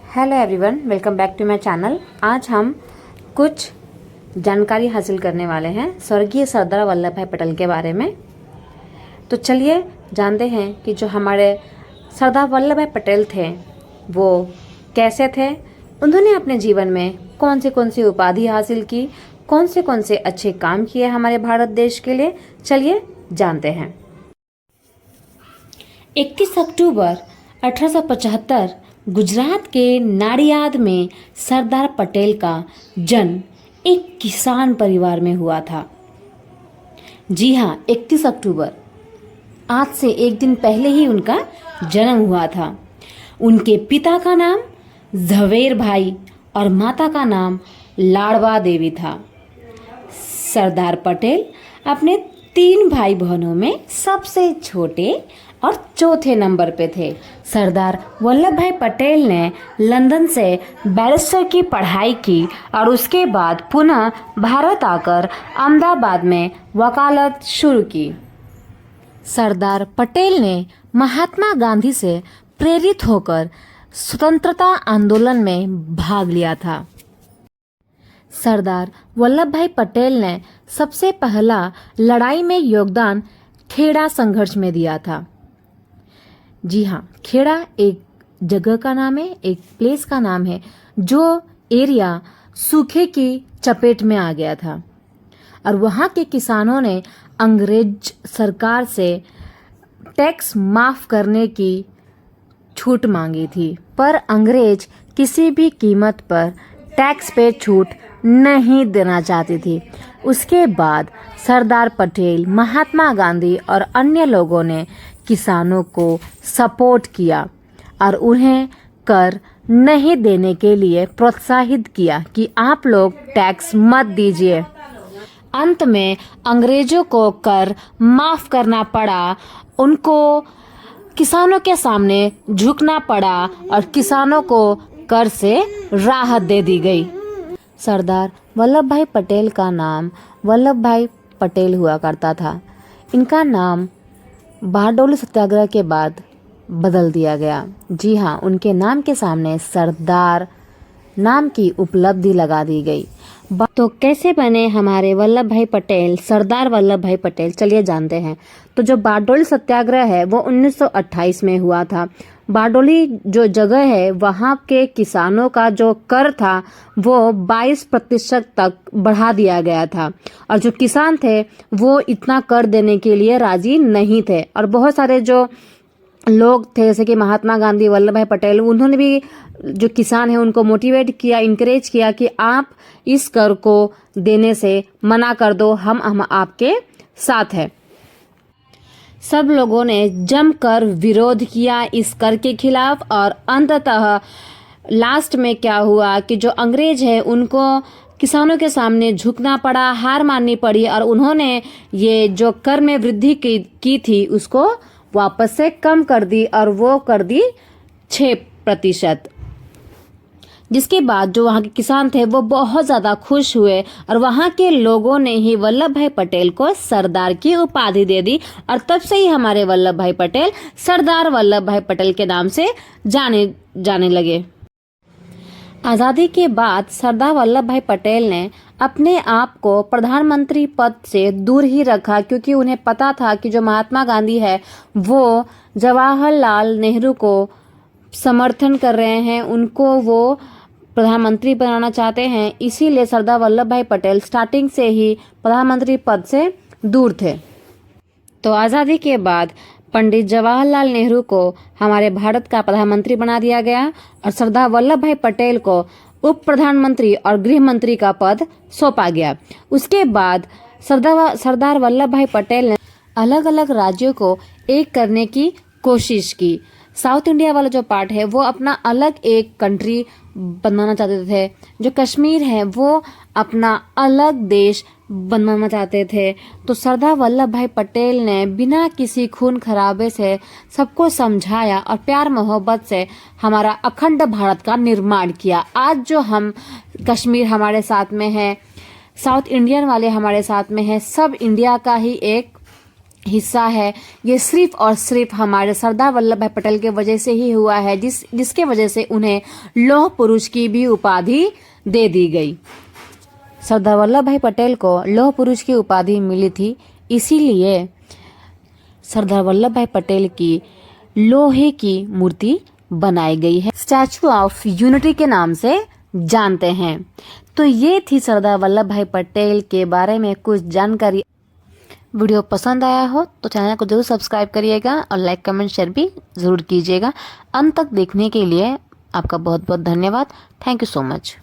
Hello everyone, welcome back to my channel. आज हम कुछ जानकारी हासिल करने वाले हैं स्वर्गीय सरदार वल्लभ भाई पटेल के बारे में। तो चलिए जानते हैं कि जो हमारे सरदार वल्लभ भाई पटेल थे वो कैसे थे, उन्होंने अपने जीवन में कौन सी उपाधि हासिल की, कौन से अच्छे काम किए हमारे भारत देश के लिए। चलिए जानते हैं। 31 अक्टूबर 1875 गुजरात के नाडियाद में सरदार पटेल का जन्म एक किसान परिवार में हुआ था। जी हाँ, 31 अक्टूबर, आज से एक दिन पहले ही उनका जन्म हुआ था। उनके पिता का नाम झवेर भाई और माता का नाम लाडवा देवी था। सरदार पटेल अपने 3 भाई बहनों में सबसे छोटे और चौथे नंबर पे थे। सरदार वल्लभ भाई पटेल ने लंदन से बैरिस्टर की पढ़ाई की और उसके बाद पुनः भारत आकर अहमदाबाद में वकालत शुरू की। सरदार पटेल ने महात्मा गांधी से प्रेरित होकर स्वतंत्रता आंदोलन में भाग लिया था। सरदार वल्लभ भाई पटेल ने सबसे पहला लड़ाई में योगदान खेड़ा संघर्ष में दिया था। जी हाँ, खेड़ा एक जगह का नाम है, एक प्लेस का नाम है जो एरिया सूखे की चपेट में आ गया था और वहाँ के किसानों ने अंग्रेज सरकार से टैक्स माफ करने की छूट मांगी थी, पर अंग्रेज किसी भी कीमत पर टैक्स पे छूट नहीं देना चाहती थी। उसके बाद सरदार पटेल, महात्मा गांधी और अन्य लोगों ने किसानों को सपोर्ट किया और उन्हें कर नहीं देने के लिए प्रोत्साहित किया कि आप लोग टैक्स मत दीजिए। अंत में अंग्रेजों को कर माफ करना पड़ा, उनको किसानों के सामने झुकना पड़ा और किसानों को कर से राहत दे दी गई। सरदार वल्लभ भाई पटेल का नाम वल्लभ भाई पटेल हुआ करता था। इनका नाम बारडोली सत्याग्रह के बाद बदल दिया गया। जी हाँ, उनके नाम के सामने सरदार नाम की उपलब्धि लगा दी गई। तो कैसे बने हमारे वल्लभ भाई पटेल, सरदार वल्लभ भाई पटेल, चलिए जानते हैं। तो जो बारडोली सत्याग्रह है वो 1928 में हुआ था। बारडोली जो जगह है वहाँ के किसानों का जो कर था वो 22% तक बढ़ा दिया गया था और जो किसान थे वो इतना कर देने के लिए राजी नहीं थे। और बहुत सारे जो लोग थे जैसे कि महात्मा गांधी, वल्लभ भाई पटेल, उन्होंने भी जो किसान है उनको मोटिवेट किया, इंकरेज किया कि आप इस कर को देने से मना कर दो, हम आपके साथ हैं। सब लोगों ने जमकर विरोध किया इस कर के खिलाफ और अंततः लास्ट में क्या हुआ कि जो अंग्रेज है उनको किसानों के सामने झुकना पड़ा, हार माननी पड़ी और उन्होंने ये जो कर में वृद्धि की थी उसको वापस से कम कर दी और वो कर दी 6%। जिसके बाद जो वहाँ के किसान थे वो बहुत ज़्यादा खुश हुए और वहाँ के लोगों ने ही वल्लभ भाई पटेल को सरदार की उपाधि दे दी और तब से ही हमारे वल्लभ भाई पटेल सरदार वल्लभ भाई पटेल के नाम से जाने लगे। आज़ादी के बाद सरदार वल्लभ भाई पटेल ने अपने आप को प्रधानमंत्री पद से दूर ही रखा क्योंकि उन्हें पता था कि जो महात्मा गांधी है वो जवाहरलाल नेहरू को समर्थन कर रहे हैं, उनको वो प्रधानमंत्री बनाना चाहते हैं। इसीलिए सरदार वल्लभ भाई पटेल स्टार्टिंग से ही प्रधानमंत्री पद से दूर थे। तो आज़ादी के बाद पंडित जवाहरलाल नेहरू को हमारे भारत का प्रधानमंत्री बना दिया गया और सरदार वल्लभ भाई पटेल को उप प्रधानमंत्री और गृह मंत्री का पद सौंपा गया। उसके बाद सरदार वल्लभ भाई पटेल ने अलग अलग राज्यों को एक करने की कोशिश की। साउथ इंडिया वाला जो पार्ट है वो अपना अलग एक कंट्री बनाना चाहते थे, जो कश्मीर है वो अपना अलग देश बनाना चाहते थे। तो सरदार वल्लभ भाई पटेल ने बिना किसी खून खराबे से सबको समझाया और प्यार मोहब्बत से हमारा अखंड भारत का निर्माण किया। आज जो हम कश्मीर हमारे साथ में है, साउथ इंडियन वाले हमारे साथ में है, सब इंडिया का ही एक हिस्सा है, ये सिर्फ और सिर्फ हमारे सरदार वल्लभ भाई पटेल के वजह से ही हुआ है, जिसके वजह से उन्हें लौह पुरुष की भी उपाधि दे दी गई। सरदार वल्लभ भाई पटेल को लौह पुरुष की उपाधि मिली थी, इसीलिए सरदार वल्लभ भाई पटेल की लोहे की मूर्ति बनाई गई है, स्टैचू ऑफ यूनिटी के नाम से जानते हैं। तो ये थी सरदार वल्लभ भाई पटेल के बारे में कुछ जानकारी। वीडियो पसंद आया हो तो चैनल को जरूर सब्सक्राइब करिएगा और लाइक कमेंट शेयर भी ज़रूर कीजिएगा। अंत तक देखने के लिए आपका बहुत बहुत धन्यवाद। Thank you so much.